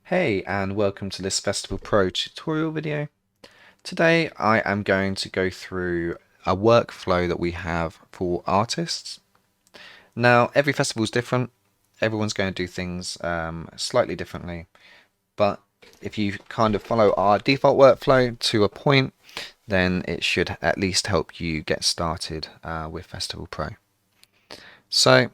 Hey, and welcome to this Festival Pro tutorial video. Today I am going to go through a workflow that we have for artists. Now every festival is different, everyone's going to do things slightly differently, but if you kind of follow our default workflow to a point, then it should at least help you get started with Festival Pro. So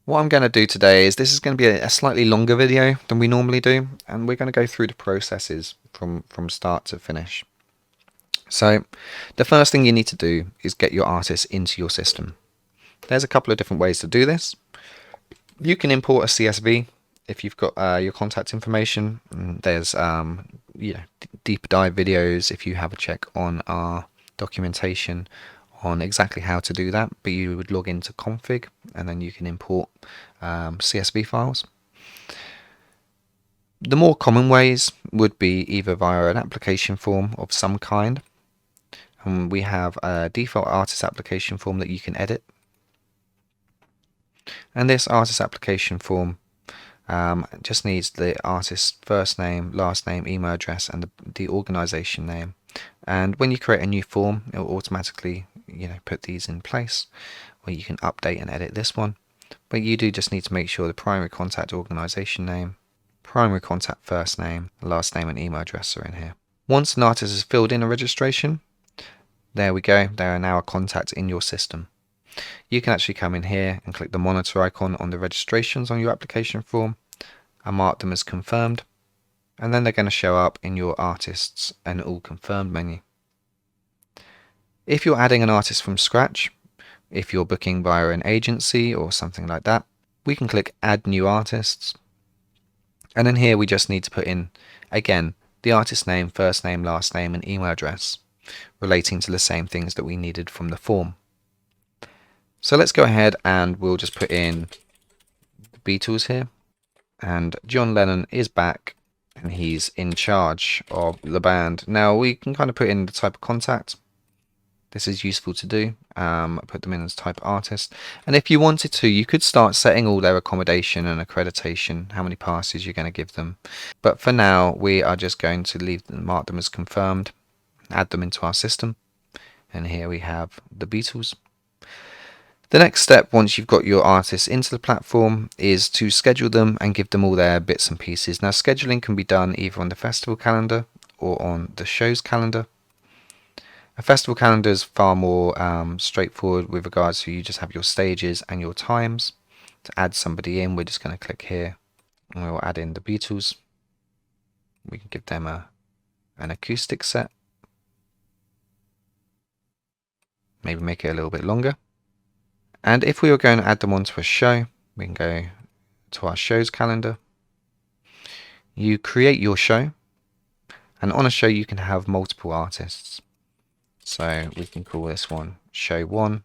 what I'm going to do today is this is going to be a slightly longer video than we normally do, and we're going to go through the processes from start to finish. So the first thing you need to do is get your artist into your system. There's a couple of different ways to do this. You can import a CSV if you've got your contact information. There's deep dive videos if you have a check on our documentation on exactly how to do that, but you would log into config and then you can import CSV files. The more common ways would be either via an application form of some kind, and we have a default artist application form that you can edit, and this artist application form just needs the artist's first name, last name, email address, and the organization name. And when you create a new form, it will automatically put these in place where you can update and edit this one. But you do just need to make sure the primary contact organization name, primary contact first name, last name, and email address are in here. Once an artist has filled in a registration, there we go, they are now a contact in your system. You can actually come in here and click the monitor icon on the registrations on your application form and mark them as confirmed, and then they're going to show up in your artists and all confirmed menu. If you're adding an artist from scratch, if you're booking via an agency or something like that, we can click add new artists, and in here we just need to put in again the artist name, first name, last name, and email address relating to the same things that we needed from the form. So let's go ahead and we'll just put in the Beatles here, and John Lennon is back and he's in charge of the band. Now we can kind of put in the type of contact. This is useful to do, put them in as type artist, and if you wanted to, you could start setting all their accommodation and accreditation, how many passes you're going to give them, but for now we are just going to leave them, mark them as confirmed, add them into our system, and here we have the Beatles. The next step, once you've got your artists into the platform, is to schedule them and give them all their bits and pieces. Now scheduling can be done either on the festival calendar or on the show's calendar. A festival calendar is far more straightforward with regards to you just have your stages and your times. To add somebody in, we're just going to click here and we'll add in the Beatles. We can give them an acoustic set. Maybe make it a little bit longer. And if we were going to add them onto a show, we can go to our show's calendar. You create your show, and on a show you can have multiple artists. So we can call this one show 1.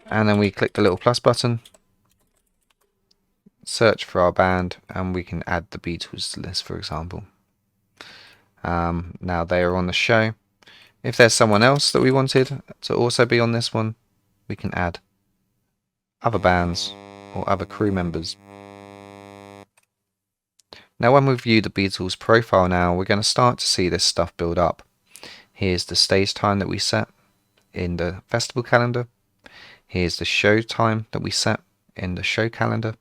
And then we click the little plus button, search for our band, and we can add the Beatles to this, for example. Now they are on the show. If there's someone else that we wanted to also be on this one, we can add other bands or other crew members. Now when we view the Beatles profile now, we're going to start to see this stuff build up. Here's the stage time that we set in the festival calendar. Here's the show time that we set in the show calendar.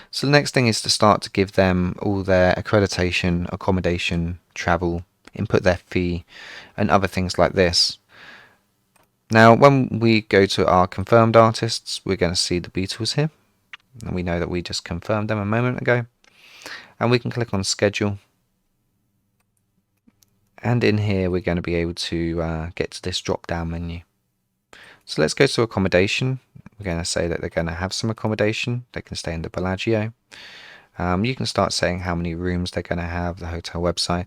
So the next thing is to start to give them all their accreditation, accommodation, travel, input their fee, and other things like this. Now when we go to our confirmed artists, we're going to see the Beatles here, and we know that we just confirmed them a moment ago, and we can click on schedule, and in here we're going to be able to get to this drop down menu. So let's go to accommodation. We're going to say that they're going to have some accommodation. They can stay in the Bellagio. You can start saying how many rooms they're going to have, the hotel website,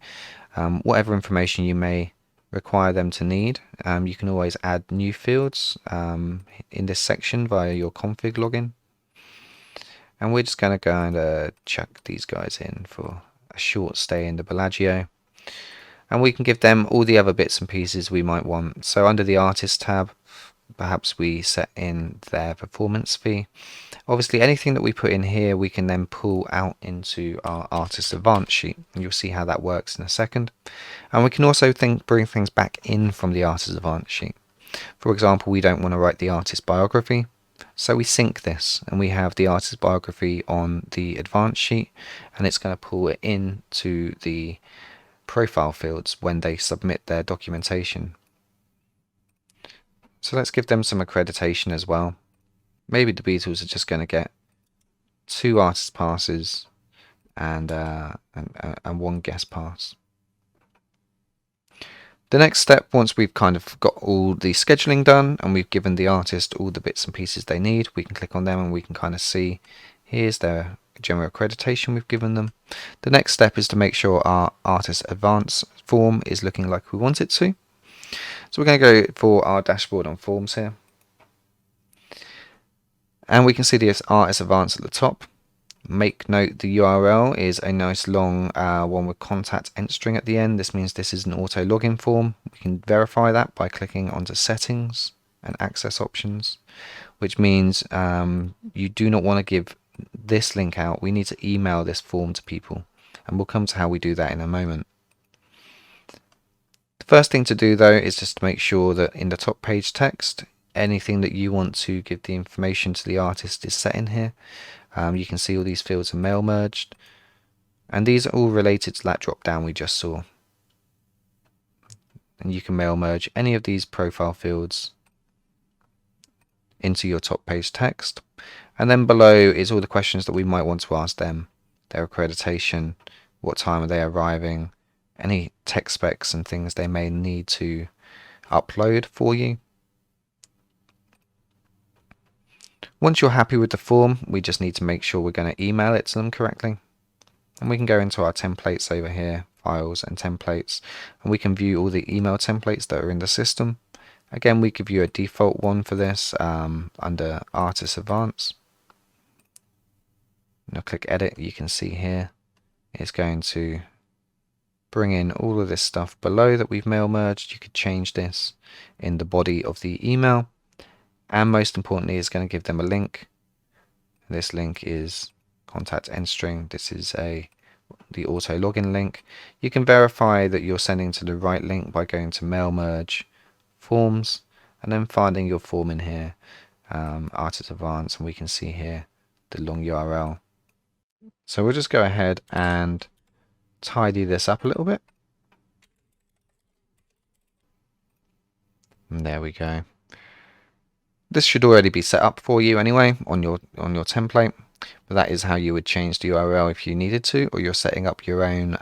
whatever information you may require them to need. You can always add new fields in this section via your config login. And we're just going to go and chuck these guys in for a short stay in the Bellagio. And we can give them all the other bits and pieces we might want. So under the artist tab, Perhaps we set in their performance fee. Obviously, anything that we put in here, we can then pull out into our artist advance sheet. And you'll see how that works in a second. And we can also bring things back in from the artist advance sheet. For example, we don't want to write the artist biography, so we sync this, and we have the artist biography on the advance sheet, and it's going to pull it into the profile fields when they submit their documentation. So let's give them some accreditation as well. Maybe the Beatles are just going to get 2 artist passes and 1 guest pass. The next step, once we've kind of got all the scheduling done and we've given the artist all the bits and pieces they need, we can click on them and we can kind of see here's their general accreditation we've given them. The next step is to make sure our artist advance form is looking like we want it to. So we're going to go for our dashboard on forms here. And we can see the artist advance at the top. Make note the URL is a nice long one with contact entering at the end. This means this is an auto login form. We can verify that by clicking onto settings and access options, which means you do not want to give this link out. We need to email this form to people, and we'll come to how we do that in a moment. The first thing to do though is just to make sure that in the top page text, anything that you want to give the information to the artist is set in here. You can see all these fields are mail merged, and these are all related to that drop down we just saw. And you can mail merge any of these profile fields into your top page text. And then below is all the questions that we might want to ask them, their accreditation, what time are they arriving, any tech specs and things they may need to upload for you. Once you're happy with the form, we just need to make sure we're going to email it to them correctly. And we can go into our templates over here, files and templates, and we can view all the email templates that are in the system. Again, we give you a default one for this under Artist Advance. And I'll click edit. You can see here it's going to bring in all of this stuff below that we've mail merged. You could change this in the body of the email. And most importantly, it's going to give them a link. This link is contact end string. This is the auto login link. You can verify that you're sending to the right link by going to mail merge forms and then finding your form in here, Artist Advance, and we can see here the long URL. So we'll just go ahead and tidy this up a little bit. And there we go. This should already be set up for you anyway on your template, but that is how you would change the URL if you needed to, or you're setting up your own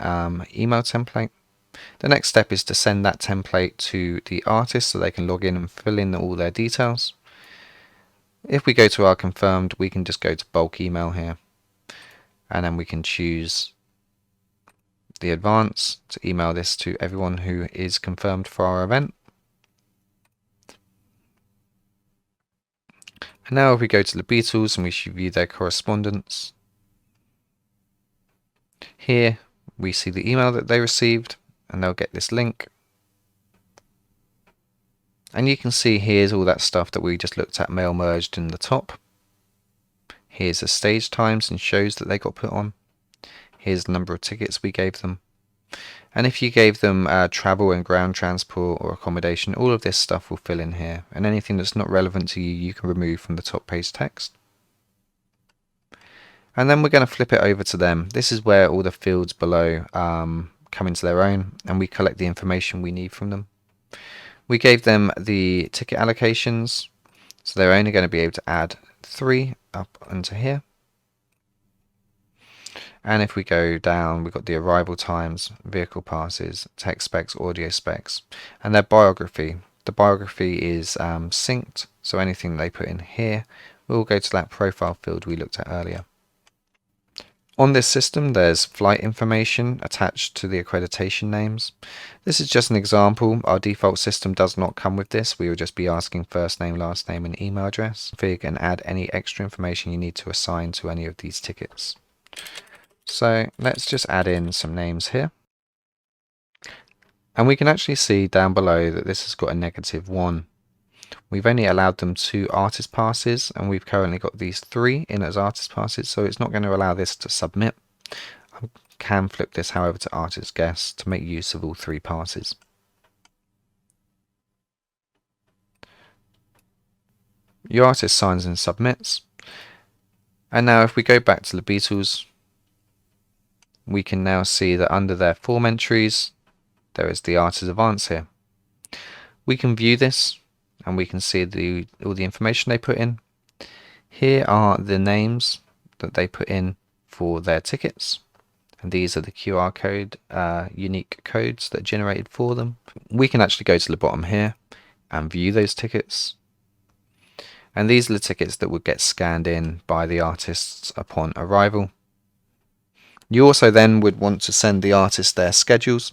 email template. The next step is to send that template to the artist so they can log in and fill in all their details. If we go to our confirmed, we can just go to bulk email here, and then we can choose the advance to email this to everyone who is confirmed for our event. And now if we go to the Beatles and we should view their correspondence, here we see the email that they received and they'll get this link. And you can see here's all that stuff that we just looked at mail merged in the top. Here's the stage times and shows that they got put on. Here's the number of tickets we gave them. And if you gave them travel and ground transport or accommodation, all of this stuff will fill in here. And anything that's not relevant to you, you can remove from the top page text. And then we're going to flip it over to them. This is where all the fields below come into their own, and we collect the information we need from them. We gave them the ticket allocations, so they're only going to be able to add 3 up into here. And if we go down, we've got the arrival times, vehicle passes, tech specs, audio specs, and their biography. The biography is synced, so anything they put in here will go to that profile field we looked at earlier. On this system, there's flight information attached to the accreditation names. This is just an example. Our default system does not come with this. We will just be asking first name, last name, and email address. Configure and add any extra information you need to assign to any of these tickets. So let's just add in some names here. And we can actually see down below that this has got a -1. We've only allowed them 2 artist passes, and we've currently got these 3 in as artist passes, so it's not going to allow this to submit. I can flip this, however, to artist guest to make use of all 3 passes. Your artist signs and submits. And now if we go back to the Beatles, we can now see that under their form entries, there is the artist advance here. We can view this and we can see all the information they put in. Here are the names that they put in for their tickets. And these are the QR code, unique codes that are generated for them. We can actually go to the bottom here and view those tickets. And these are the tickets that would get scanned in by the artists upon arrival. You also then would want to send the artist their schedules.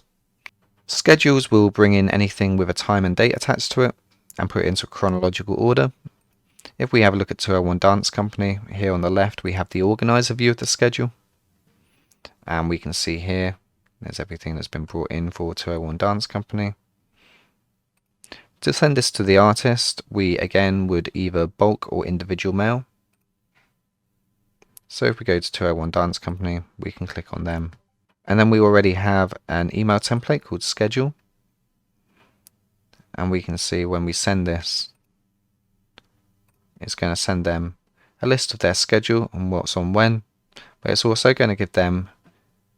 Schedules will bring in anything with a time and date attached to it and put it into chronological order. If we have a look at 201 Dance Company, here on the left we have the organizer view of the schedule. And we can see here, there's everything that's been brought in for 201 Dance Company. To send this to the artist, we again would either bulk or individual mail. So if we go to 201 Dance Company, we can click on them. And then we already have an email template called schedule. And we can see when we send this, it's going to send them a list of their schedule and what's on when. But it's also going to give them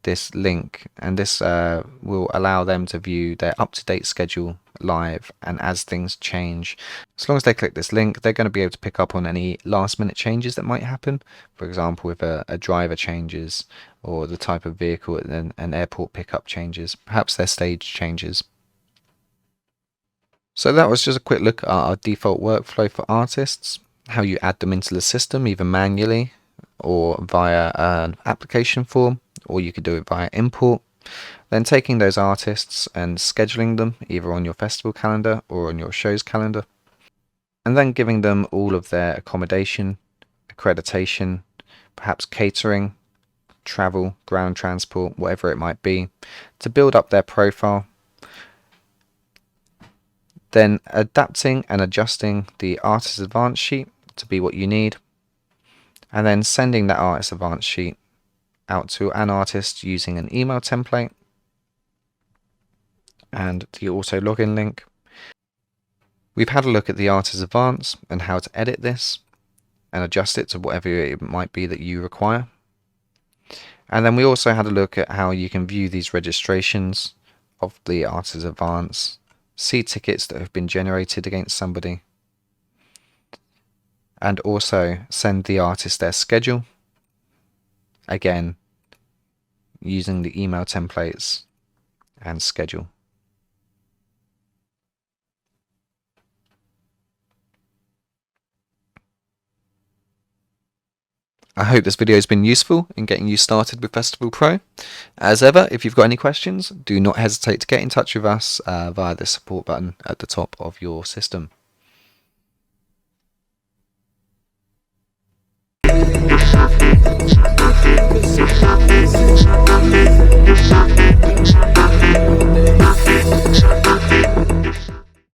this link, and this will allow them to view their up-to-date schedule live, and as things change, as long as they click this link, they're going to be able to pick up on any last-minute changes that might happen. For example, if a driver changes, or the type of vehicle and an airport pickup changes, perhaps their stage changes. So that was just a quick look at our default workflow for artists, how you add them into the system either manually or via an application form, or you could do it via import. Then taking those artists and scheduling them either on your festival calendar or on your show's calendar, and then giving them all of their accommodation, accreditation, perhaps catering, travel, ground transport, whatever it might be, to build up their profile. Then adapting and adjusting the artist advance sheet to be what you need, and then sending that artist advance sheet out to an artist using an email template and the auto login link. We've had a look at the artist advance and how to edit this and adjust it to whatever it might be that you require. And then we also had a look at how you can view these registrations of the artist advance, see tickets that have been generated against somebody, and also send the artist their schedule, again using the email templates and schedule. I hope this video has been useful in getting you started with Festival Pro. As ever, if you've got any questions, do not hesitate to get in touch with us via the support button at the top of your system.